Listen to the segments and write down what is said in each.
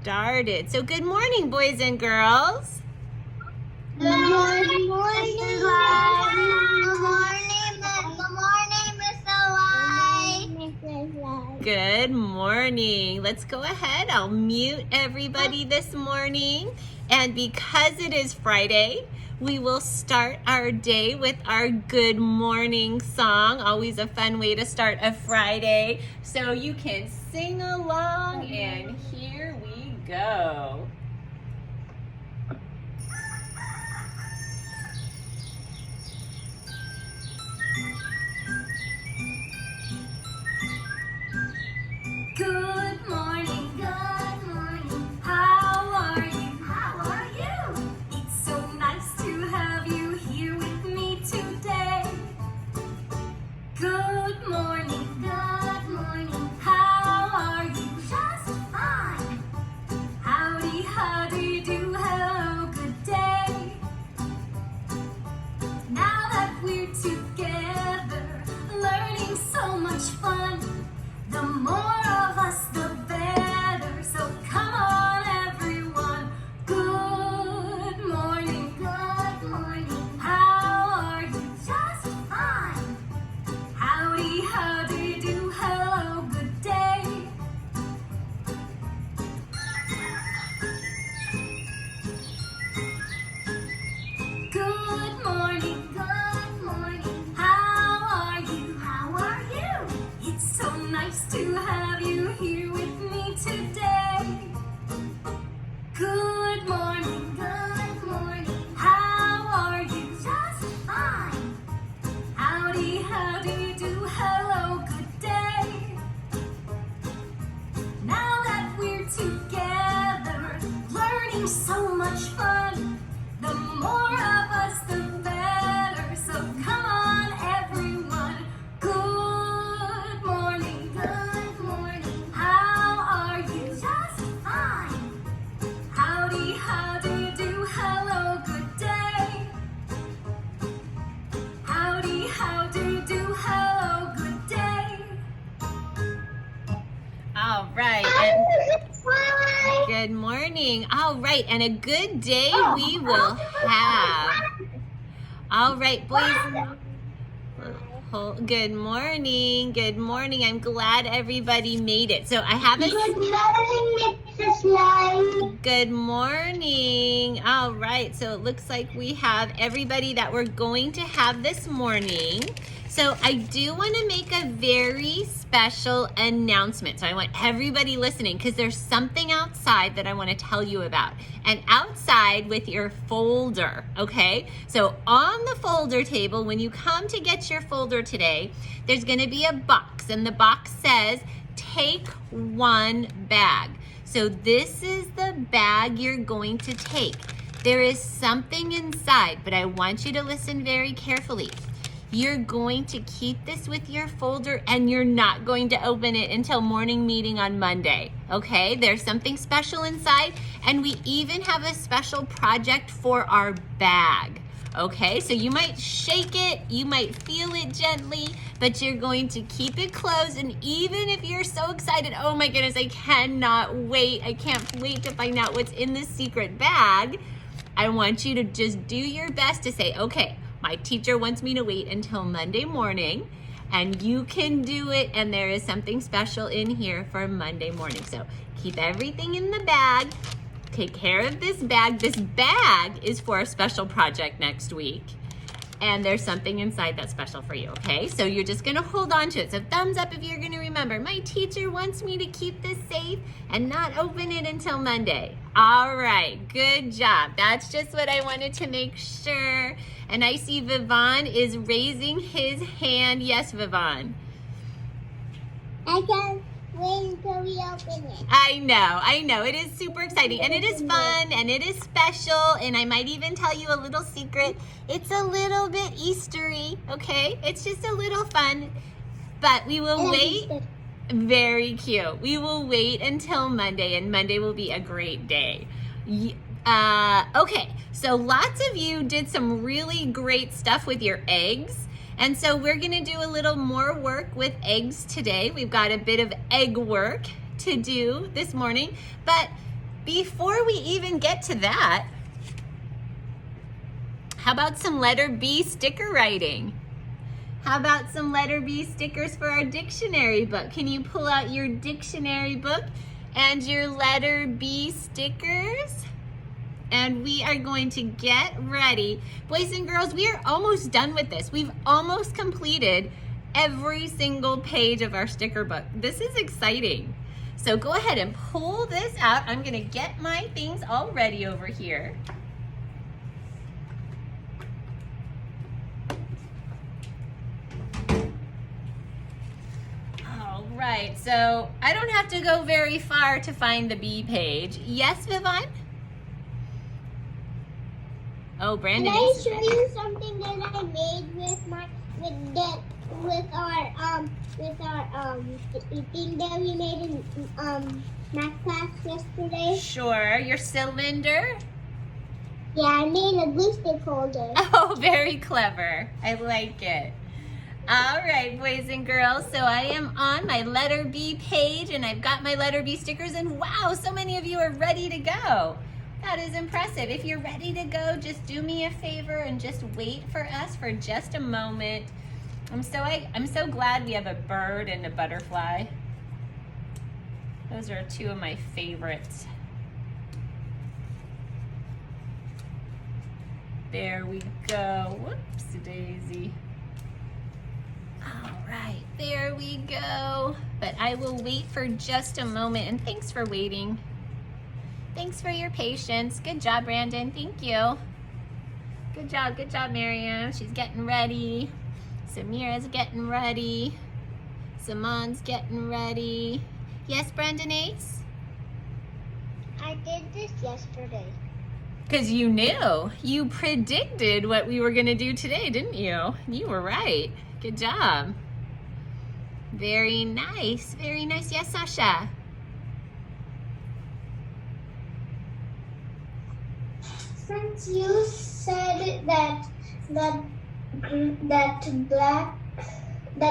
started. So good morning, boys and girls. Good morning, Good morning, Mr. Light. Good morning. Let's go ahead. I'll mute everybody this morning. And because it is Friday, we will start our day with our good morning song. Always a fun way to start a Friday. So you can sing along, and here we go. Good morning, how are you? It's so nice to have you here with me today. Good morning, how are you? Just fine. Howdy, how do you do? Hello, good day. Now that we're together, learning so much fun, the more of us, the better. So come on, everyone. Good morning, how are you? Just fine. Howdy, how do you do? Hello, good day. Good morning, how are you? It's so nice to have you here with me today. Good morning, how are you? Just fine. Howdy, how do you do? Hello, good day. Now that we're together, learning so much fun, the more of us, the better. So come on, everyone. Good morning, how are you? Just fine. Howdy, how do you do? Hello, good day. Howdy, how do you do? Hello, good day. All right. Good morning. All right, and a good day we will have. All right, boys. Good morning. Good morning. I'm glad everybody made it. So I have a Good morning, Mrs. Light. good morning. All right, so it looks like we have everybody that we're going to have this morning. So I do want to make a very special announcement. So I want everybody listening because there's something outside that I want to tell you about. And outside with your folder, okay? So on the folder table, when you come to get your folder today, there's going to be a box, and the box says, take one bag. So this is the bag you're going to take. There is something inside, but I want you to listen very carefully. You're going to keep this with your folder, and you're not going to open it until morning meeting on Monday, okay? There's something special inside, and we even have a special project for our bag, okay? So you might shake it, you might feel it gently, but you're going to keep it closed. And even if you're so excited, oh my goodness, I cannot wait, I can't wait to find out what's in this secret bag, I want you to just do your best to say, okay, my teacher wants me to wait until Monday morning, and you can do it, and there is something special in here for Monday morning. So keep everything in the bag. Take care of this bag. This bag is for a special project next week, and there's something inside that's special for you, okay? So you're just gonna hold on to it. So thumbs up if you're gonna remember, my teacher wants me to keep this safe and not open it until Monday. All right, good job. That's just what I wanted to make sure. And I see Vivon is raising his hand. Yes, Vivon. I can't wait until we open it. I know. It is super exciting, and it is fun, and it is special, and I might even tell you a little secret. It's a little bit Eastery, okay? It's just a little fun, but we will wait. Very cute. We will wait until Monday, and Monday will be a great day. Okay, so lots of you did some really great stuff with your eggs. And so we're gonna do a little more work with eggs today. We've got a bit of egg work to do this morning, but before we even get to that, how about some letter B sticker writing? How about some letter B stickers for our dictionary book? Can you pull out your dictionary book and your letter B stickers? And we are going to get ready. Boys and girls, we are almost done with this. We've almost completed every single page of our sticker book. This is exciting. So go ahead and pull this out. I'm gonna get my things all ready over here. All right, so I don't have to go very far to find the B page. Yes, Vivon? Oh, Brandon. Can I show you something that I made with our thing that we made in math class yesterday? Sure, your cylinder. Yeah, I made a glue stick holder. Oh, very clever. I like it. All right, boys and girls, so I am on my letter B page and I've got my letter B stickers, and wow, so many of you are ready to go. That is impressive. If you're ready to go, just do me a favor and just wait for us for just a moment. I'm so glad we have a bird and a butterfly. Those are two of my favorites. There we go. Whoops, daisy. All right, there we go. But I will wait for just a moment, and thanks for waiting. Thanks for your patience. Good job, Brandon. Thank you. Good job, Miriam. She's getting ready. Samira's getting ready. Simon's getting ready. Yes, Brendan Ace? I did this yesterday. Because you knew. You predicted what we were going to do today, didn't you? You were right. Good job. Very nice. Very nice. Yes, Sasha? Since you said that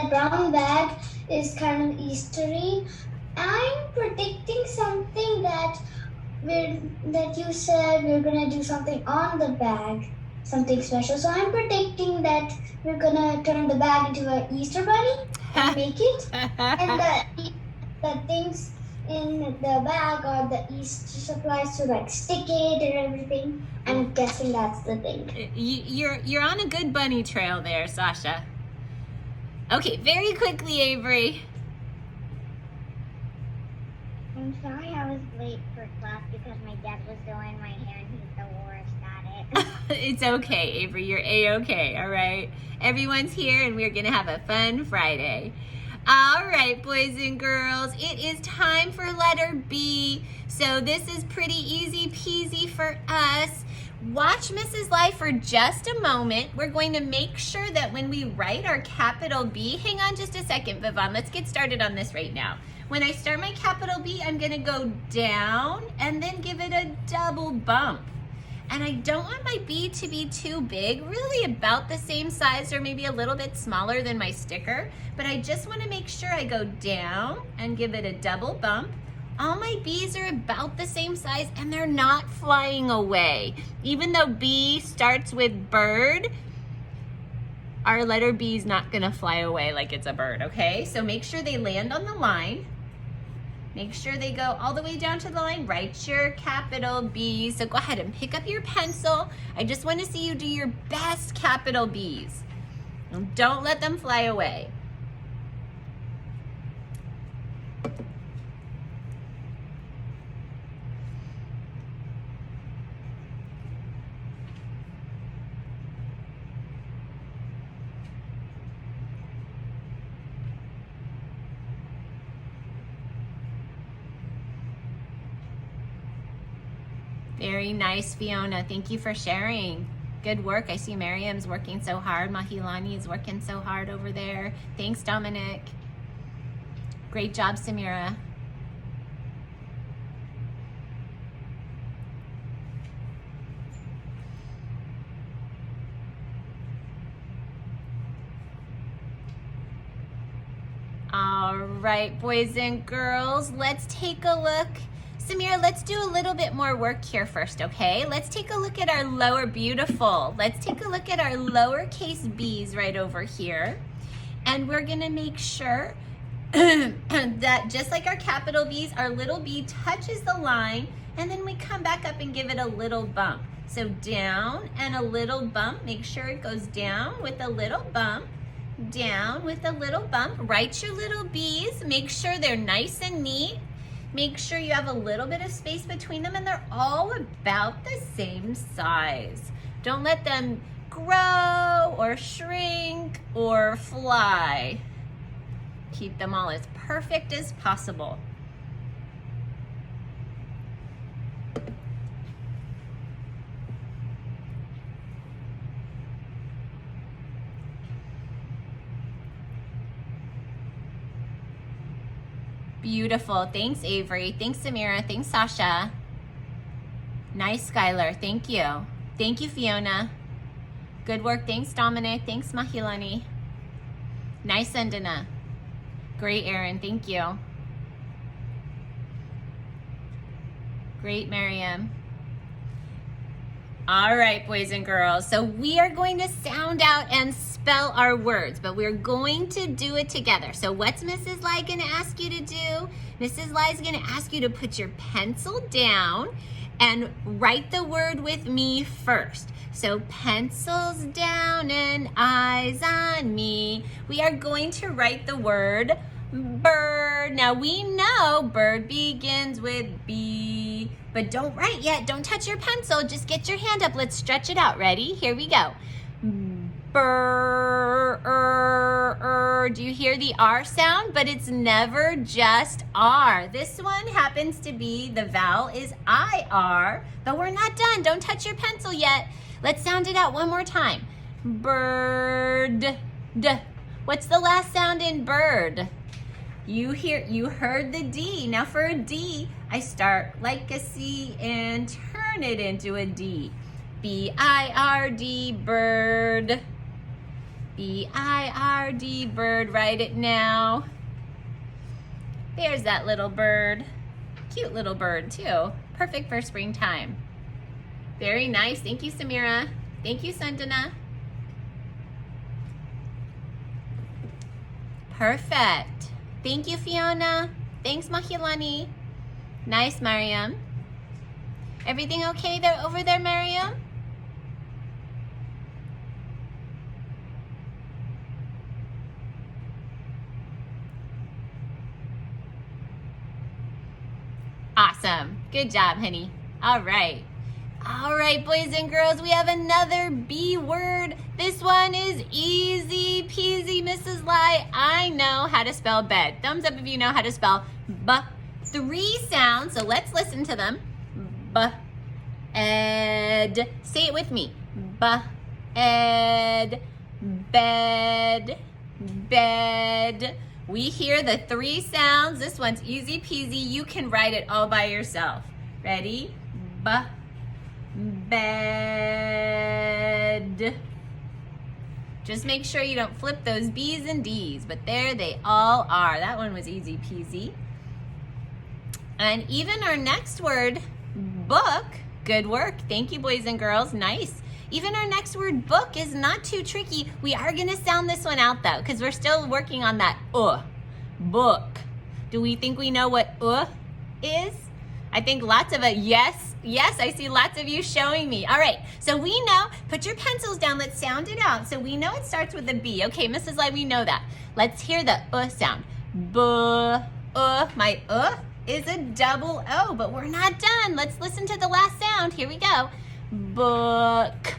brown bag is kind of Eastery, I'm predicting something that you said we're gonna do something on the bag, something special. So I'm predicting that we're gonna turn the bag into an Easter bunny and make it, and the things in the bag are the Easter supplies to like stick it and everything. I'm guessing that's the thing. You're on a good bunny trail there, Sasha. Okay, very quickly, Avery. I'm sorry I was late for class because my dad was doing my hair and he's the worst at it. It's okay, Avery. You're A-okay, all right? Everyone's here and we're going to have a fun Friday. All right, boys and girls, it is time for letter B. So this is pretty easy peasy for us. Watch Mrs. Life for just a moment. We're going to make sure that when we write our capital B, hang on just a second, Vivon. Let's get started on this right now. When I start my capital B, I'm going to go down and then give it a double bump. And I don't want my B to be too big, really about the same size or maybe a little bit smaller than my sticker. But I just want to make sure I go down and give it a double bump. All my B's are about the same size and they're not flying away. Even though B starts with bird, our letter B is not gonna fly away like it's a bird, okay? So make sure they land on the line. Make sure they go all the way down to the line. Write your capital B. So go ahead and pick up your pencil. I just want to see you do your best capital B's. And don't let them fly away. Very nice, Fiona. Thank you for sharing. Good work. I see Miriam's working so hard. Mahilani is working so hard over there. Thanks, Dominic. Great job, Samira. All right, boys and girls, let's take a look. Samira, let's do a little bit more work here first, okay? Let's take a look at our beautiful. Let's take a look at our lowercase b's right over here. And we're gonna make sure that just like our capital B's, our little b touches the line, and then we come back up and give it a little bump. So down and a little bump. Make sure it goes down with a little bump, down with a little bump. Write your little b's. Make sure they're nice and neat. Make sure you have a little bit of space between them and they're all about the same size. Don't let them grow or shrink or fly. Keep them all as perfect as possible. Beautiful. Thanks, Avery. Thanks, Samira. Thanks, Sasha. Nice, Skylar. Thank you. Thank you, Fiona. Good work. Thanks, Dominic. Thanks, Mahilani. Nice, Sandana. Great, Aaron. Thank you. Great, Miriam. All right, boys and girls. So we are going to sound out and spell our words, but we're going to do it together. So what's Mrs. Lai going to ask you to do? Mrs. Lai is going to ask you to put your pencil down and write the word with me first. So pencils down and eyes on me. We are going to write the word bird. Now we know bird begins with B, but don't write yet. Don't touch your pencil. Just get your hand up. Let's stretch it out. Ready? Here we go. Do you hear the R sound? But it's never just R. This one happens to be, the vowel is IR, but we're not done. Don't touch your pencil yet. Let's sound it out one more time. Bird. What's the last sound in bird? You heard the D. Now for a D, I start like a C and turn it into a D. B-I-R-D, bird. B-I-R-D, bird. Write it now. There's that little bird. Cute little bird too. Perfect for springtime. Very nice. Thank you, Samira. Thank you, Sandana. Perfect. Thank you, Fiona. Thanks, Mahilani. Nice, Mariam. Everything okay there over there, Mariam? Awesome. Good job, honey. All right. All right, boys and girls, we have another B word. This one is easy peasy, Mrs. Lai. I know how to spell bed. Thumbs up if you know how to spell B. 3 sounds, so let's listen to them. B, ed. Say it with me. B, ed, bed, bed. We hear the 3 sounds. This one's easy peasy. You can write it all by yourself. Ready? B, bed. Just make sure you don't flip those B's and D's, but there they all are. That one was easy peasy. And even our next word, book, good work. Thank you, boys and girls. Nice. Even our next word, book, is not too tricky. We are going to sound this one out, though, because we're still working on that book. Do we think we know what is? I think lots of it. Yes, I see lots of you showing me. All right, so we know, put your pencils down, let's sound it out. So we know it starts with a B. Okay, Mrs. Lai, we know that. Let's hear the sound. My is a double O, but we're not done. Let's listen to the last sound. Here we go. Book.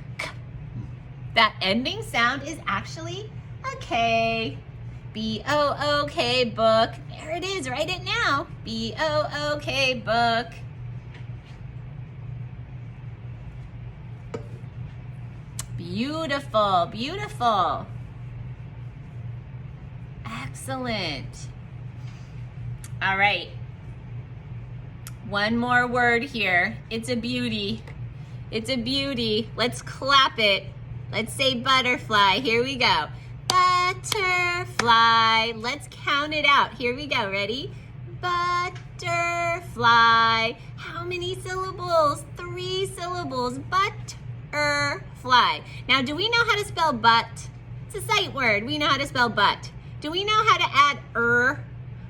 That ending sound is actually a K. B-O-O-K, book. There it is, write it now. B-O-O-K, book. Beautiful, beautiful. Excellent. All right. One more word here. It's a beauty. It's a beauty. Let's clap it. Let's say butterfly. Here we go. Butterfly. Let's count it out. Here we go. Ready? Butterfly. butterfly. How many syllables? 3 syllables. Butterfly. Now, do we know how to spell but? It's a sight word. We know how to spell but. Do we know how to add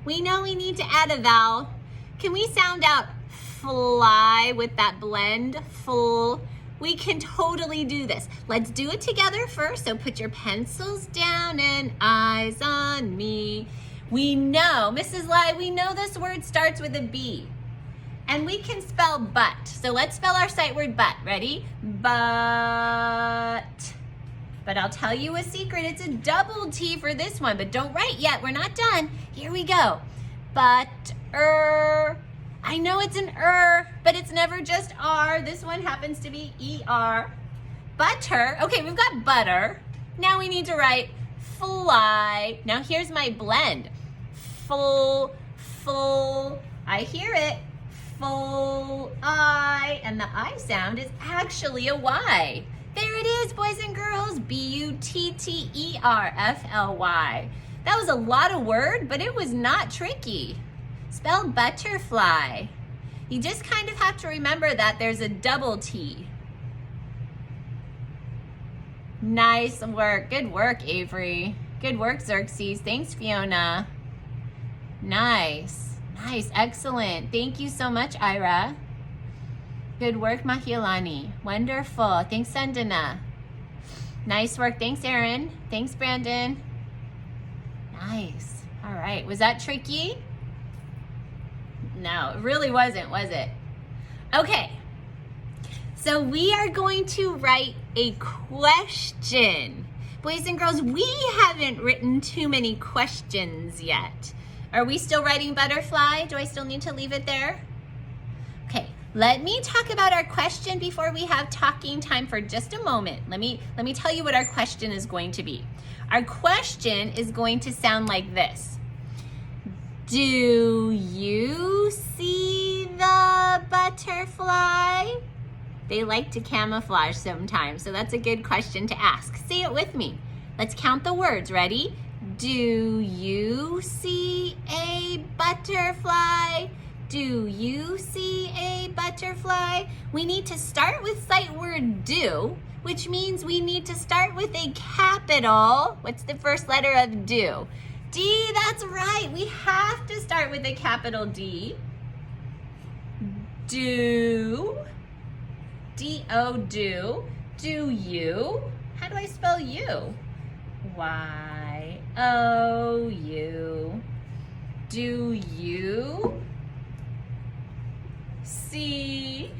We know we need to add a vowel. Can we sound out fly with that blend? Full. We can totally do this. Let's do it together first. So put your pencils down and eyes on me. We know, Mrs. Lai, we know this word starts with a B. And we can spell but. So let's spell our sight word but. Ready? But. But I'll tell you a secret. It's a double T for this one. But don't write yet. We're not done. Here we go. Butter. I know it's an but it's never just R. This one happens to be ER. Butter. Okay, we've got butter. Now we need to write fly. Now here's my blend. Full. I hear it. Full I. And the I sound is actually a Y. There it is, boys and girls. Butterfly. That was a lot of word, but it was not tricky. Spelled butterfly. You just kind of have to remember that there's a double T. Nice work. Good work, Avery. Good work, Xerxes. Thanks, Fiona. Nice. Excellent. Thank you so much, Ira. Good work, Mahilani. Wonderful. Thanks, Sandana. Nice work. Thanks, Aaron. Thanks, Brandon. Nice. All right. Was that tricky? No, it really wasn't, was it? Okay. So we are going to write a question. Boys and girls, we haven't written too many questions yet. Are we still writing butterfly? Do I still need to leave it there? Okay, let me talk about our question before we have talking time for just a moment. Let me tell you what our question is going to be. Our question is going to sound like this. Do you see the butterfly? They like to camouflage sometimes, so that's a good question to ask. Say it with me. Let's count the words. Ready? Do you see a butterfly? Do you see a butterfly? We need to start with sight word do, which means we need to start with a capital. What's the first letter of do? D, that's right. We have to start with a capital D. Do. D-O, do. Do you. How do I spell you? Y-O-U. Do you see?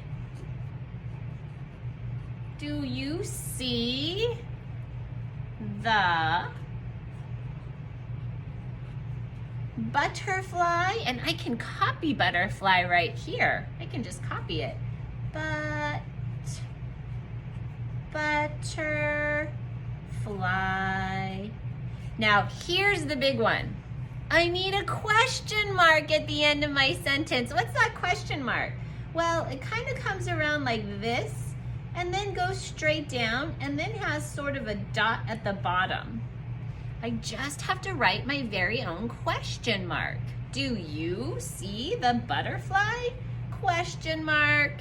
Do you see the butterfly? And I can copy butterfly right here. I can just copy it. Butterfly. Now here's the big one. I need a question mark at the end of my sentence. What's that question mark? Well, it kind of comes around like this and then goes straight down and then has sort of a dot at the bottom. I just have to write my very own question mark. Do you see the butterfly? Question mark.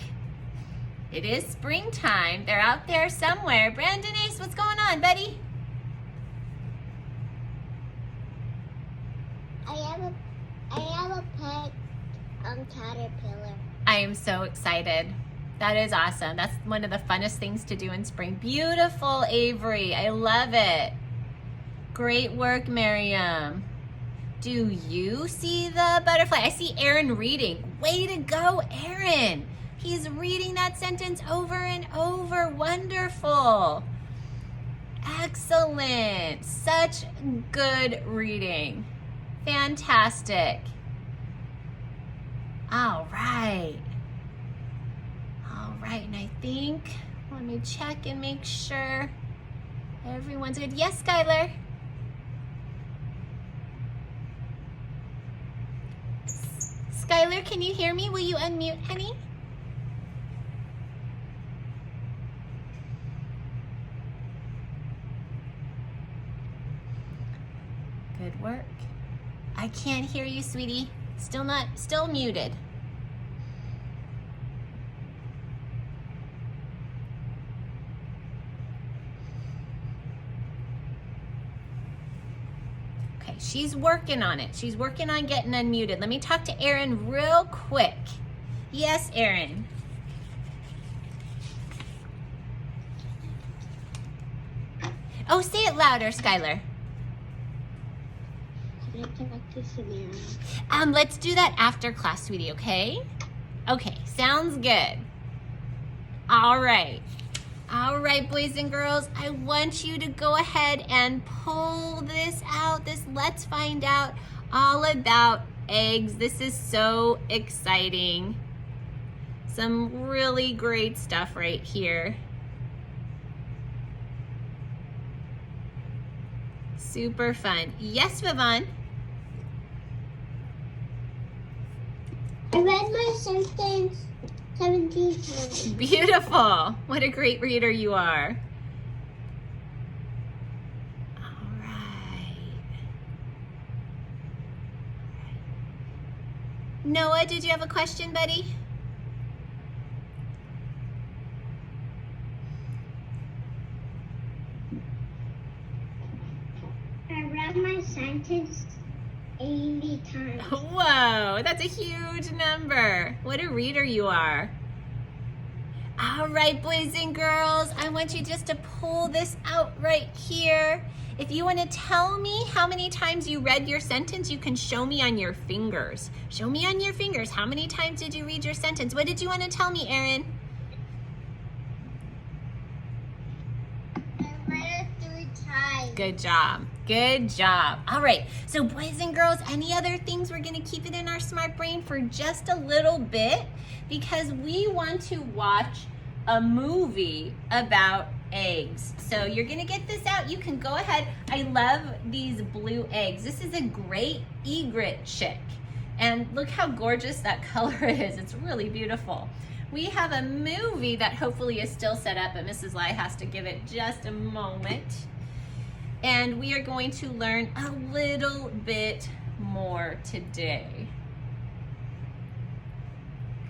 It is springtime. They're out there somewhere. Brandon Ace, what's going on, buddy? I have a pet caterpillar. I am so excited. That is awesome. That's one of the funnest things to do in spring. Beautiful, Avery. I love it. Great work, Miriam. Do you see the butterfly? I see Aaron reading. Way to go, Aaron. He's reading that sentence over and over. Wonderful. Excellent. Such good reading. Fantastic. All right. All right, and I think, let me check and make sure everyone's good. Yes, Skylar? Skylar, can you hear me? Will you unmute, honey? Good work. I can't hear you, sweetie. Still muted. Okay, she's working on it. She's working on getting unmuted. Let me talk to Erin real quick. Yes, Erin. Oh, say it louder, Skylar. Can I talk to Samara? Let's do that after class, sweetie, okay? Okay, sounds good. All right. All right, boys and girls, I want you to go ahead and pull this out. Let's find out all about eggs. This is so exciting. Some really great stuff right here. Super fun. Yes, Vivon? I read my sentence 17 times. Beautiful. What a great reader you are. All right. Noah, did you have a question, buddy? I read my sentence 80 times. Whoa, that's a huge number. What a reader you are. All right, boys and girls, I want you just to pull this out right here. If you want to tell me how many times you read your sentence, you can show me on your fingers. Show me on your fingers. How many times did you read your sentence? What did you want to tell me, Erin? I read it 3 times. Good job. Good job. All right. So boys and girls, any other things? We're going to keep it in our smart brain for just a little bit because we want to watch a movie about eggs. So you're going to get this out. You can go ahead. I love these blue eggs. This is a great egret chick. And look how gorgeous that color is. It's really beautiful. We have a movie that hopefully is still set up, but Mrs. Lai has to give it just a moment. And we are going to learn a little bit more today.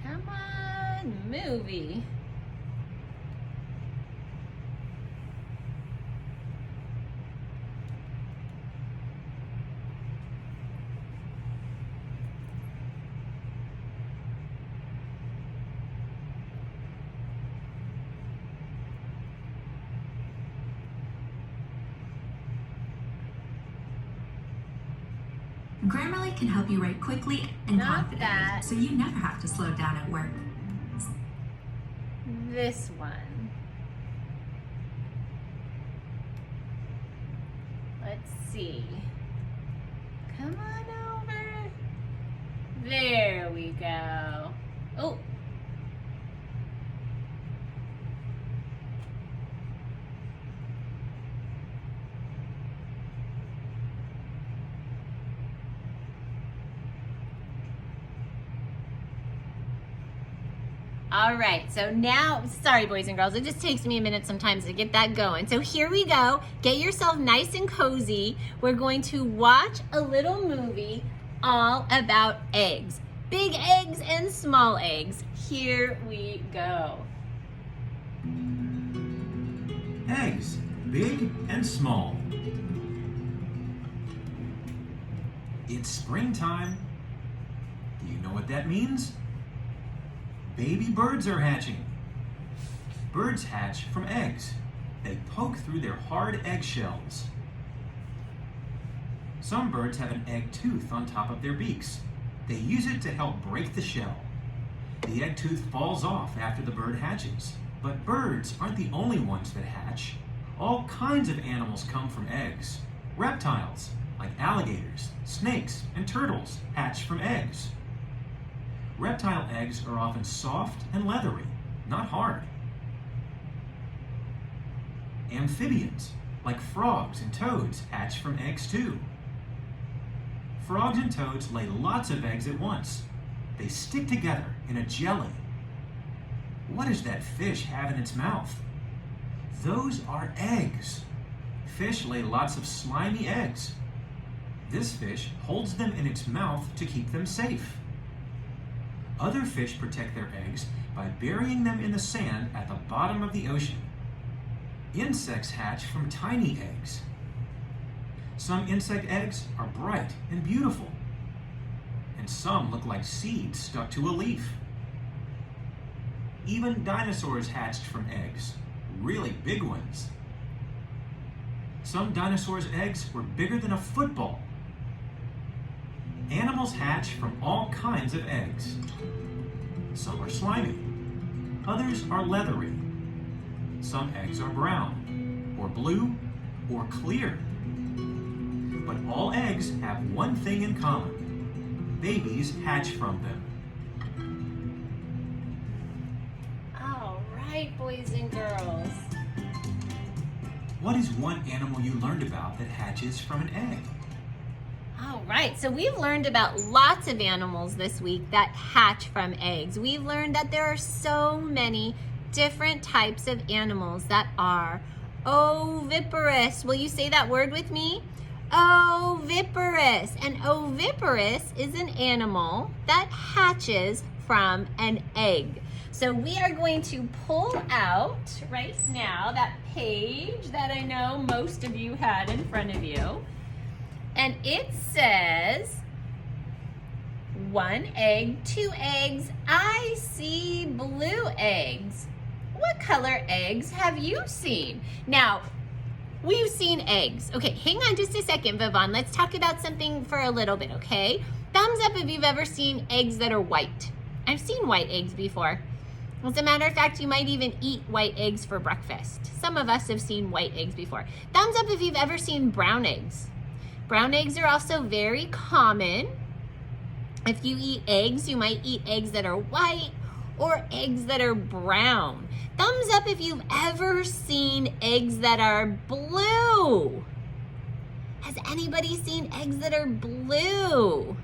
Come on, movie. Grammarly can help you write quickly and Not confidently, that. so you never have to slow down at work. This one. Let's see. Come on over. There we go. Oh. All right, so now, sorry boys and girls, it just takes me a minute sometimes to get that going. So here we go. Get yourself nice and cozy. We're going to watch a little movie all about eggs. Big eggs and small eggs. Here we go. Eggs, big and small. It's springtime. Do you know what that means? Baby birds are hatching. Birds hatch from eggs. They poke through their hard eggshells. Some birds have an egg tooth on top of their beaks. They use it to help break the shell. The egg tooth falls off after the bird hatches. But birds aren't the only ones that hatch. All kinds of animals come from eggs. Reptiles, like alligators, snakes, and turtles, hatch from eggs. Reptile eggs are often soft and leathery, not hard. Amphibians, like frogs and toads, hatch from eggs too. Frogs and toads lay lots of eggs at once. They stick together in a jelly. What does that fish have in its mouth? Those are eggs. Fish lay lots of slimy eggs. This fish holds them in its mouth to keep them safe. Other fish protect their eggs by burying them in the sand at the bottom of the ocean. Insects hatch from tiny eggs. Some insect eggs are bright and beautiful, and some look like seeds stuck to a leaf. Even dinosaurs hatched from eggs, really big ones. Some dinosaurs' eggs were bigger than a football. Animals hatch from all kinds of eggs. Some are slimy, others are leathery. Some eggs are brown, or blue, or clear. But all eggs have one thing in common. Babies hatch from them. All right, boys and girls. What is one animal you learned about that hatches from an egg? All right, so we've learned about lots of animals this week that hatch from eggs. We've learned that there are so many different types of animals that are oviparous. Will you say that word with me? Oviparous. And oviparous is an animal that hatches from an egg. So we are going to pull out right now that page that I know most of you had in front of you. And it says 1 egg, 2 eggs. I see blue eggs. What color eggs have you seen? Now, we've seen eggs. Okay, hang on just a second, Vivon. Let's talk about something for a little bit, okay? Thumbs up if you've ever seen eggs that are white. I've seen white eggs before. As a matter of fact, you might even eat white eggs for breakfast. Some of us have seen white eggs before. Thumbs up if you've ever seen brown eggs. Brown eggs are also very common. If you eat eggs, you might eat eggs that are white or eggs that are brown. Thumbs up if you've ever seen eggs that are blue. Has anybody seen eggs that are blue?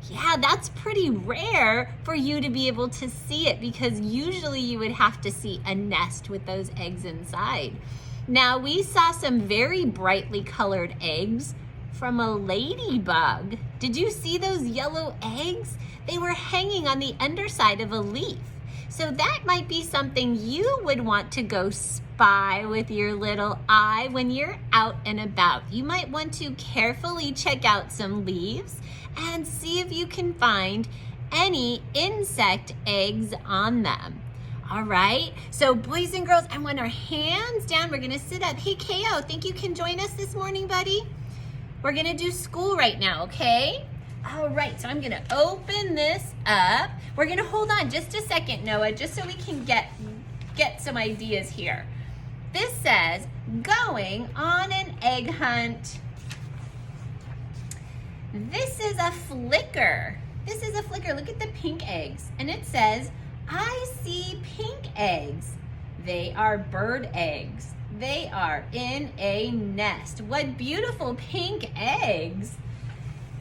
Yeah, that's pretty rare for you to be able to see it because usually you would have to see a nest with those eggs inside. Now, we saw some very brightly colored eggs from a ladybug. Did you see those yellow eggs? They were hanging on the underside of a leaf. So that might be something you would want to go spy with your little eye when you're out and about. You might want to carefully check out some leaves and see if you can find any insect eggs on them. All right, so boys and girls, I want our hands down. We're gonna sit up. Hey, Ko, think you can join us this morning, buddy? We're gonna do school right now, okay? All right, so I'm gonna open this up. We're gonna hold on just a second, Noah, just so we can get some ideas here. This says, going on an egg hunt. This is a flicker. This is a flicker. Look at the pink eggs. And it says, I see pink eggs. They are bird eggs. They are in a nest. What beautiful pink eggs.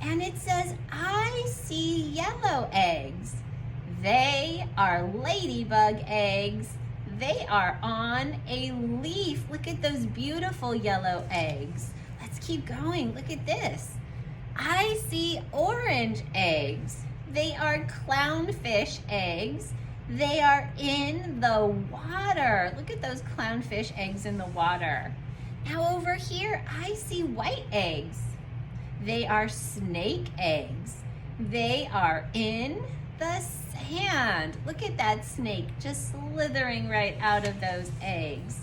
And it says, I see yellow eggs. They are ladybug eggs. They are on a leaf. Look at those beautiful yellow eggs. Let's keep going. Look at this. I see orange eggs. They are clownfish eggs. They are in the water. Look at those clownfish eggs in the water. Now over here, I see white eggs. They are snake eggs. They are in the sand. Look at that snake just slithering right out of those eggs.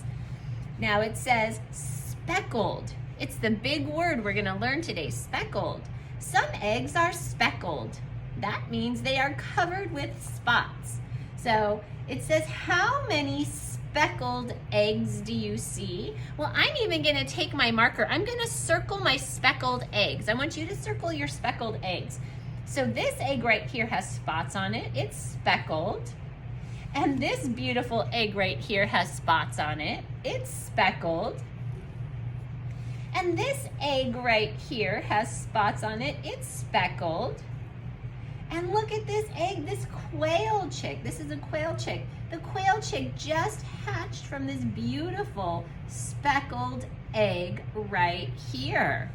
Now it says speckled. It's the big word we're gonna learn today, speckled. Some eggs are speckled. That means they are covered with spots. So it says, how many speckled eggs do you see? Well, I'm even gonna take my marker. I'm gonna circle my speckled eggs. I want you to circle your speckled eggs. So this egg right here has spots on it. It's speckled. And this beautiful egg right here has spots on it. It's speckled. And this egg right here has spots on it. It's speckled. And look at this egg, this quail chick. This is a quail chick. The quail chick just hatched from this beautiful speckled egg right here.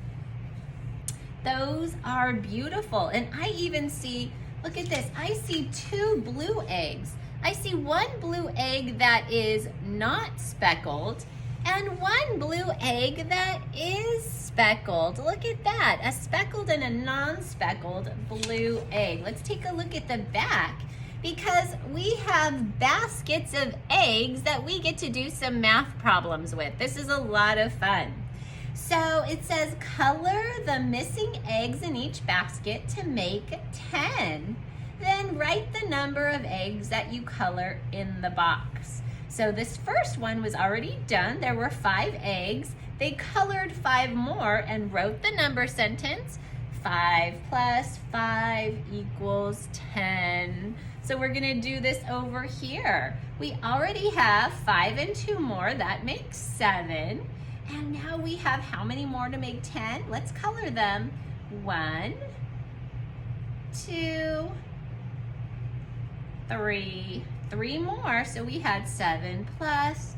Those are beautiful. And I even see, look at this, I see 2 blue eggs. I see 1 blue egg that is not speckled and 1 blue egg that is speckled. Look at that, a speckled and a non-speckled blue egg. Let's take a look at the back because we have baskets of eggs that we get to do some math problems with. This is a lot of fun. So it says color the missing eggs in each basket to make 10. Then write the number of eggs that you color in the box. So this first one was already done. There were 5 eggs. They colored 5 more and wrote the number sentence. 5 plus 5 equals 10. So we're gonna do this over here. We already have 5 and 2 more, that makes 7. And now we have how many more to make 10? Let's color them. 1, 2, 3. 3 more, so we had 7 plus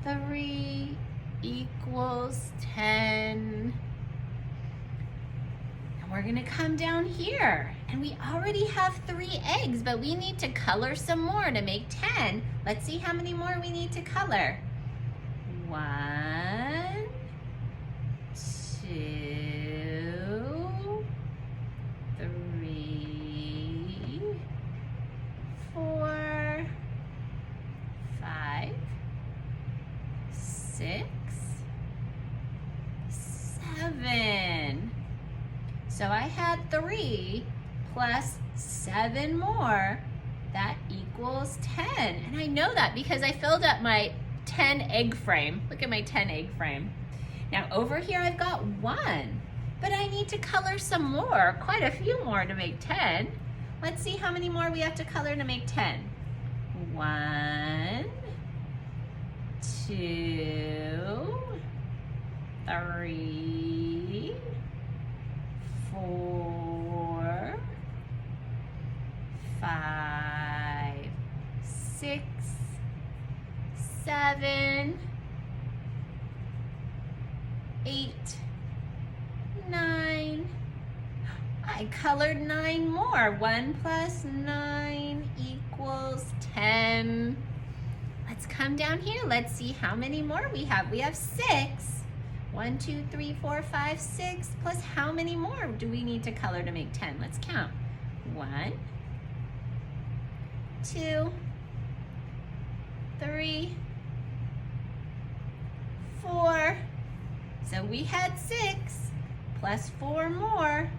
3 equals 10. And we're gonna come down here. And we already have 3 eggs, but we need to color some more to make 10. Let's see how many more we need to color. 1, 2, 3, 4, 5, 6, 7. So I had 3 plus 7 more. That equals 10. And I know that because I filled up my 10 egg frame. Look at my 10 egg frame. Now over here I've got 1, but I need to color some more, quite a few more to make 10. Let's see how many more we have to color to make 10. 1, 2, 3, 4, 5, 6, 7, 8, 9. I colored 9 more. 1 plus 9 equals 10. Let's come down here. Let's see how many more we have. We have 6. 1, 2, 3, 4, 5, 6. Plus how many more do we need to color to make 10? Let's count. 1, 2, 3, 4. So we had 6 plus 4 more.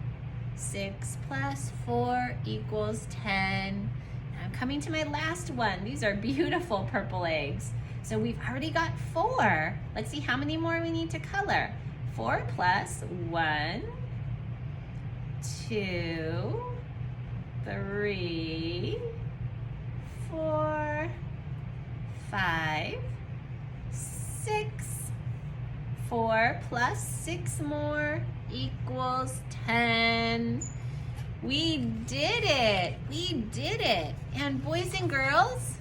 6 plus 4 equals 10. Now I'm coming to my last one. These are beautiful purple eggs. So we've already got 4. Let's see how many more we need to color. 4 plus 1, 2, 3, 4, 5, 6. 4 plus 6 more equals 10. We did it. We did it. And boys and girls,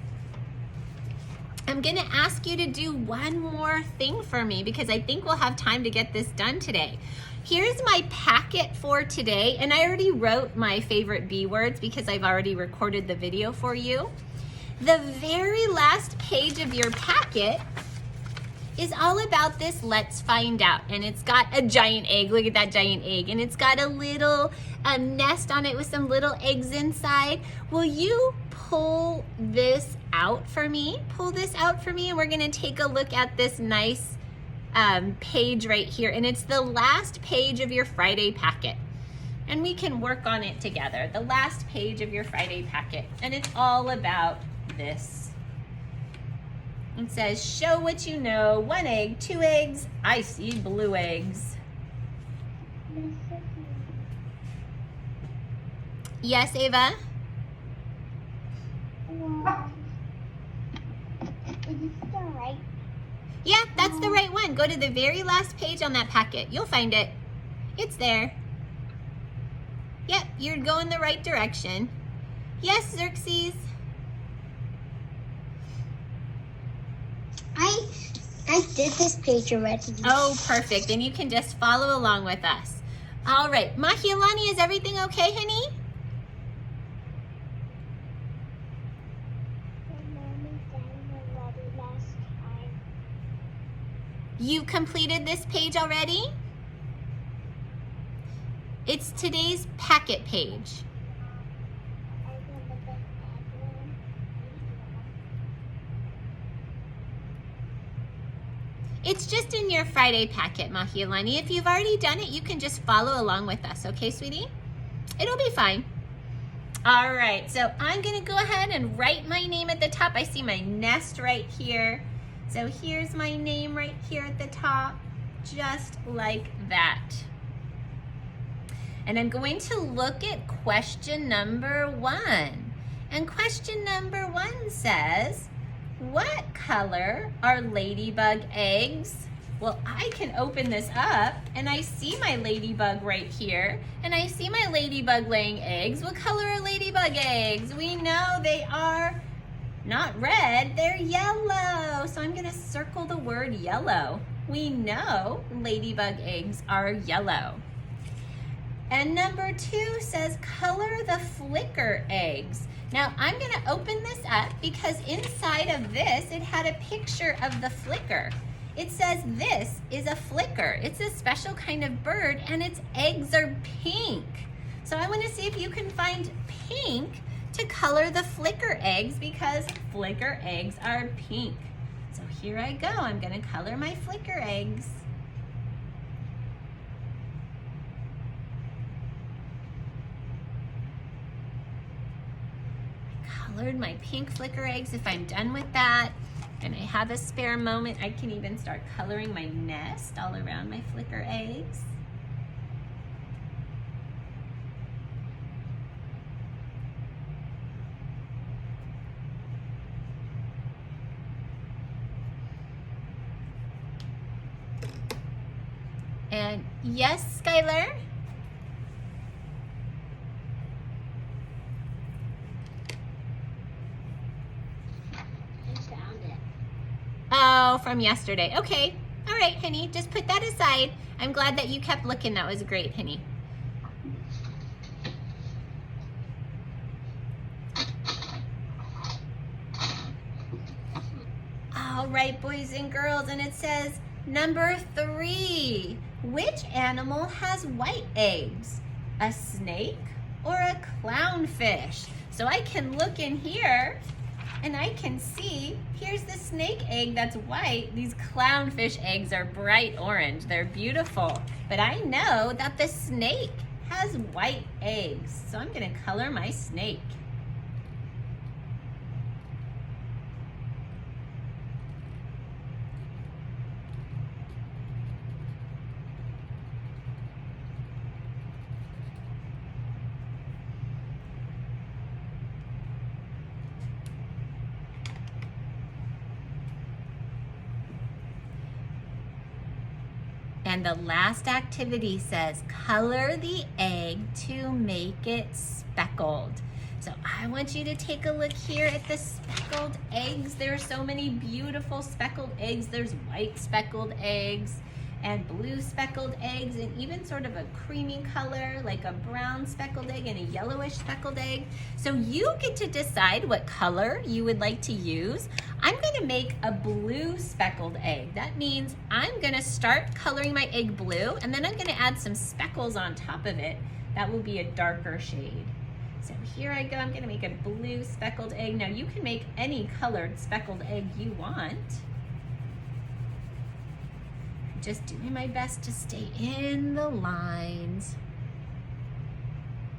I'm going to ask you to do one more thing for me because I think we'll have time to get this done today. Here's my packet for today, and I already wrote my favorite B words because I've already recorded the video for you. The very last page of your packet is all about this Let's Find Out. And it's got a giant egg. Look at that giant egg. And it's got a little nest on it with some little eggs inside. Will you pull this out for me? Pull this out for me, and we're gonna take a look at this nice page right here. And it's the last page of your Friday packet. And we can work on it together. The last page of your Friday packet. And it's all about this. It says, show what you know. 1 egg, 2 eggs. I see blue eggs. Yes, Ava? Is this the right? Yeah, that's the right one. Go to the very last page on that packet. You'll find it. It's there. Yep, you're going the right direction. Yes, Xerxes? I did this page already. Oh, perfect. Then you can just follow along with us. All right, Mahialani, is everything okay, honey? You completed this page already? It's today's packet page. It's just in your Friday packet, Mahialani. If you've already done it, you can just follow along with us, okay, sweetie? It'll be fine. All right, so I'm gonna go ahead and write my name at the top. I see my nest right here. So here's my name right here at the top, just like that. And I'm going to look at question number 1. And question number 1 says, what color are ladybug eggs? Well, I can open this up and I see my ladybug right here. And I see my ladybug laying eggs. What color are ladybug eggs? We know they are not red, they're yellow. So I'm gonna circle the word yellow. We know ladybug eggs are yellow. And number 2 says color the flicker eggs. Now I'm gonna open this up because inside of this, it had a picture of the flicker. It says this is a flicker. It's a special kind of bird and its eggs are pink. So I wanna see if you can find pink to color the flicker eggs because flicker eggs are pink. So here I go, I'm gonna color my flicker eggs. Colored my pink flicker eggs. If I'm done with that and I have a spare moment, I can even start coloring my nest all around my flicker eggs. And yes, Skylar? Oh, from yesterday. Okay. All right, honey. Just put that aside. I'm glad that you kept looking. That was great, honey. All right, boys and girls. And it says number 3. Which animal has white eggs? A snake or a clownfish? So I can look in here and I can see, here's the snake egg that's white. These clownfish eggs are bright orange. They're beautiful. But I know that the snake has white eggs. So I'm gonna color my snake. And the last activity says, color the egg to make it speckled. So I want you to take a look here at the speckled eggs. There are so many beautiful speckled eggs. There's white speckled eggs and blue speckled eggs and even sort of a creamy color like a brown speckled egg and a yellowish speckled egg. So you get to decide what color you would like to use. I'm gonna make a blue speckled egg. That means I'm gonna start coloring my egg blue and then I'm gonna add some speckles on top of it. That will be a darker shade. So here I go, I'm gonna make a blue speckled egg. Now you can make any colored speckled egg you want. Just doing my best to stay in the lines.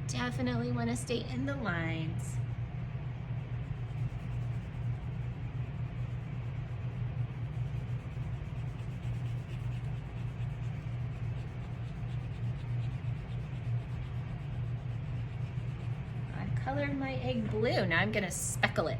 Definitely want to stay in the lines. I've colored my egg blue. Now I'm going to speckle it.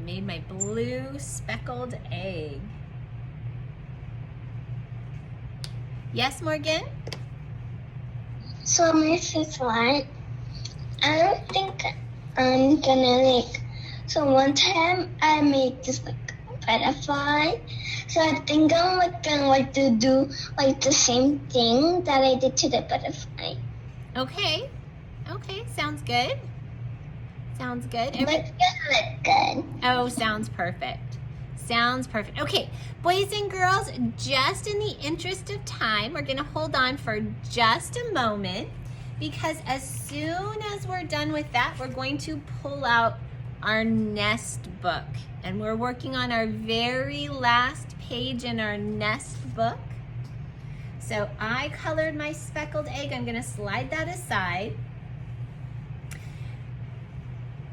I made my blue speckled egg. Yes, Morgan? So, Mrs. White, I don't think I'm gonna like. So one time I made this like butterfly. So I think I'm like gonna like to do like the same thing that I did to the butterfly. Okay. Okay, sounds good. Sounds good. But it's gonna look good. Oh, sounds perfect. Sounds perfect. Okay, boys and girls, just in the interest of time, we're gonna hold on for just a moment because as soon as we're done with that, we're going to pull out our nest book. And we're working on our very last page in our nest book. So I colored my speckled egg. I'm gonna slide that aside.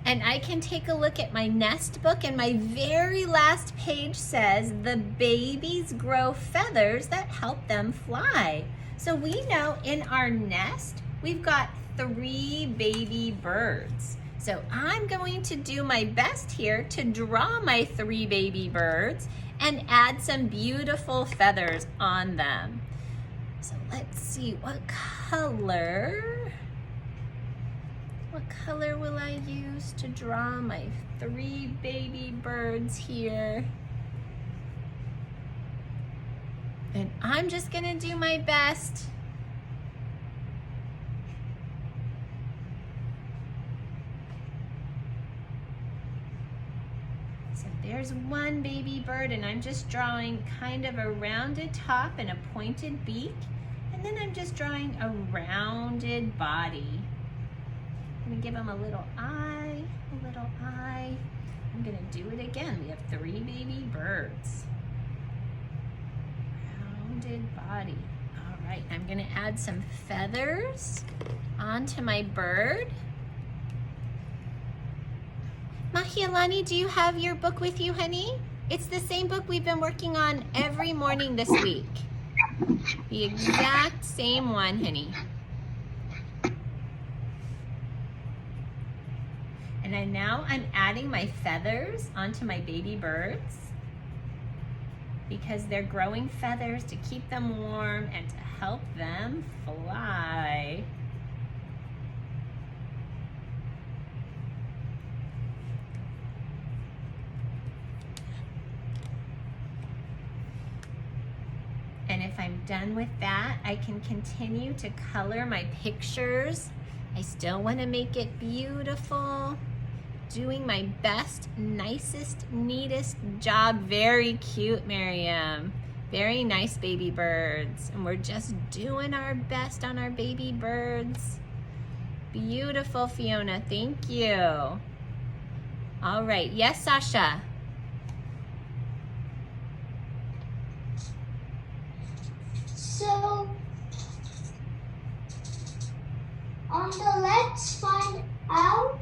And I can take a look at my nest book, and my very last page says the babies grow feathers that help them fly. So we know in our nest, we've got 3 baby birds. So I'm going to do my best here to draw my 3 baby birds and add some beautiful feathers on them. So let's see, what color will I use to draw my 3 baby birds here? And I'm just gonna do my best. So there's one baby bird, and I'm just drawing kind of a rounded top and a pointed beak. And then I'm just drawing a rounded body. I'm gonna give him a little eye, a little eye. I'm gonna do it again. We have 3 baby birds. Rounded body. All right, I'm gonna add some feathers onto my bird. Mahialani, do you have your book with you, honey? It's the same book we've been working on every morning this week. The exact same one, honey. And now I'm adding my feathers onto my baby birds because they're growing feathers to keep them warm and to help them fly. And if I'm done with that, I can continue to color my pictures. I still want to make it beautiful. Doing my best, nicest, neatest job. Very cute, Miriam. Very nice baby birds. And we're just doing our best on our baby birds. Beautiful, Fiona. Thank you. All right. Yes, Sasha? So on the let's find out.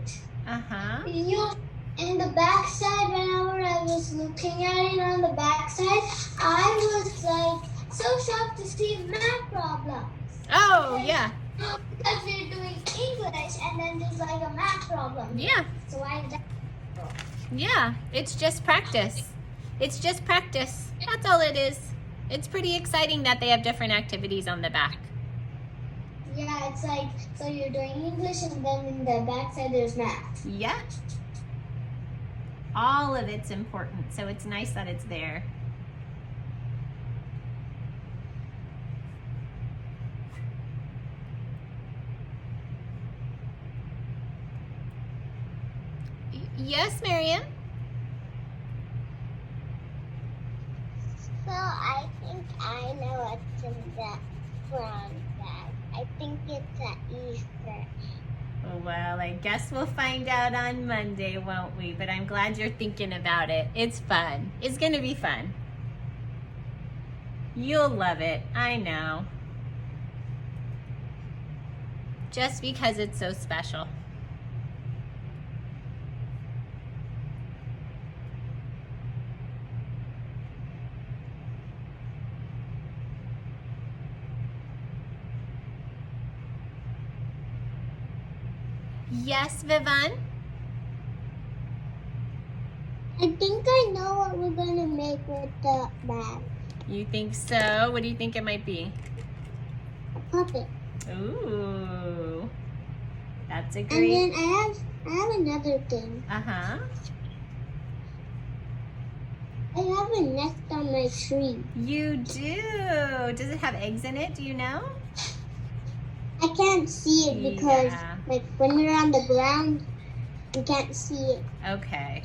You in the back side, whenever I was looking at it on the back side, I was like so shocked to see math problems. Oh, yeah. Because we're doing English and then there's like a math problem. Yeah. So I Yeah, it's just practice. It's just practice. That's all it is. It's pretty exciting that they have different activities on the back. Yeah, it's like, so you're doing English and then in the back side there's math. Yeah. All of it's important, so it's nice that it's there. Yes, Miriam? So I think I know what's in the brown bag. I think it's an Easter. Well, I guess we'll find out on Monday, won't we? But I'm glad you're thinking about it. It's fun. It's gonna be fun. You'll love it. I know. Just because it's so special. Yes, Vivan? I think I know what we're gonna make with the bag. You think so? What do you think it might be? A puppet. Ooh. That's a And great... then I have another thing. Uh-huh. I have a nest on my tree. You do. Does it have eggs in it? Do you know? I can't see it because Yeah. like when we're on the ground, we can't see it Okay.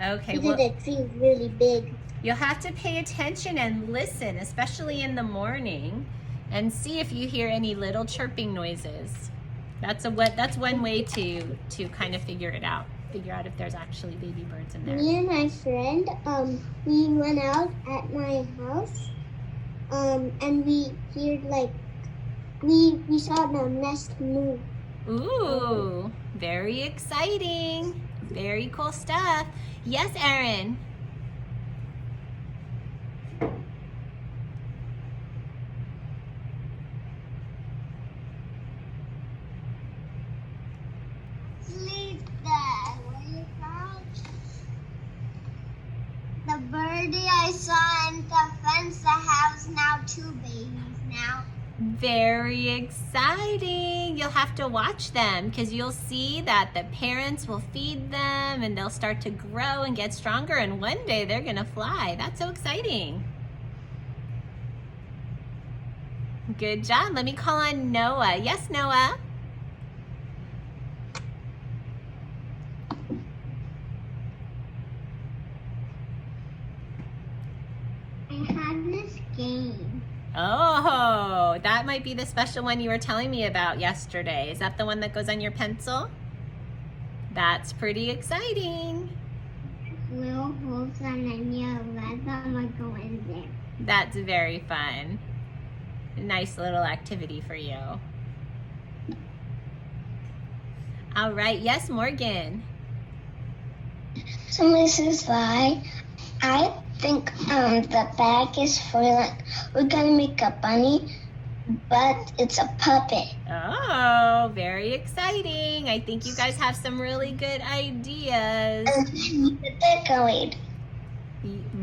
Okay, because well, the tree is really big. you'll have to pay attention and listen, especially in the morning, and see if you hear any little chirping noises. That's one way to kind of figure it out. Figure out if there's actually baby birds in there. Me and my friend, we went out at my house, and we heard like we saw the nest move. Ooh, very exciting. Very cool stuff. Yes, Erin. Leave the birdie I saw in the fence that has now 2 babies now. Very exciting. You'll have to watch them because you'll see that the parents will feed them and they'll start to grow and get stronger, and one day they're gonna fly. That's so exciting. Good job. Let me call on Noah. Yes, Noah. I have this game. Oh, that might be the special one you were telling me about yesterday. Is that the one that goes on your pencil? That's pretty exciting. Little holes and then you let them go in there. That's very fun. A nice little activity for you. All right, yes, Morgan. So Mrs. Vi, I think the bag is for like we're gonna make a bunny, but it's a puppet. Oh, very exciting. I think you guys have some really good ideas. And we could decorate.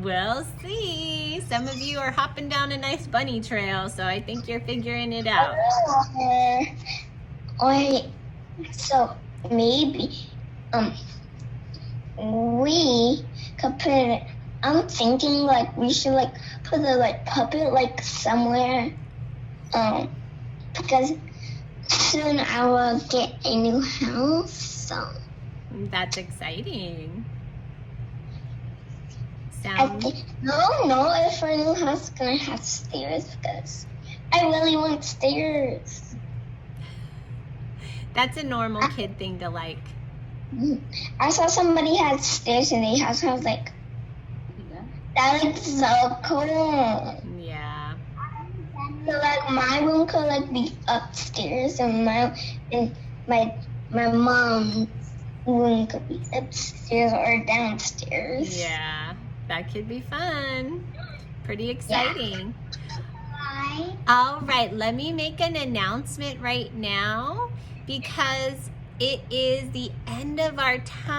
We'll see. Some of you are hopping down a nice bunny trail, so I think you're figuring it out. Or so maybe we could put it. I'm thinking like we should like put the like puppet like somewhere because soon I will get a new house, so That's exciting. I Sounds think no if our new house is gonna have stairs because I really want stairs. that's a normal kid thing to like. I saw somebody had stairs in their house. I was like, that looks so cool. Yeah. So like my room could like be upstairs, and my mom's room could be upstairs or downstairs. Yeah. That could be fun. Pretty exciting. Bye. All right, let me make an announcement right now because it is the end of our time.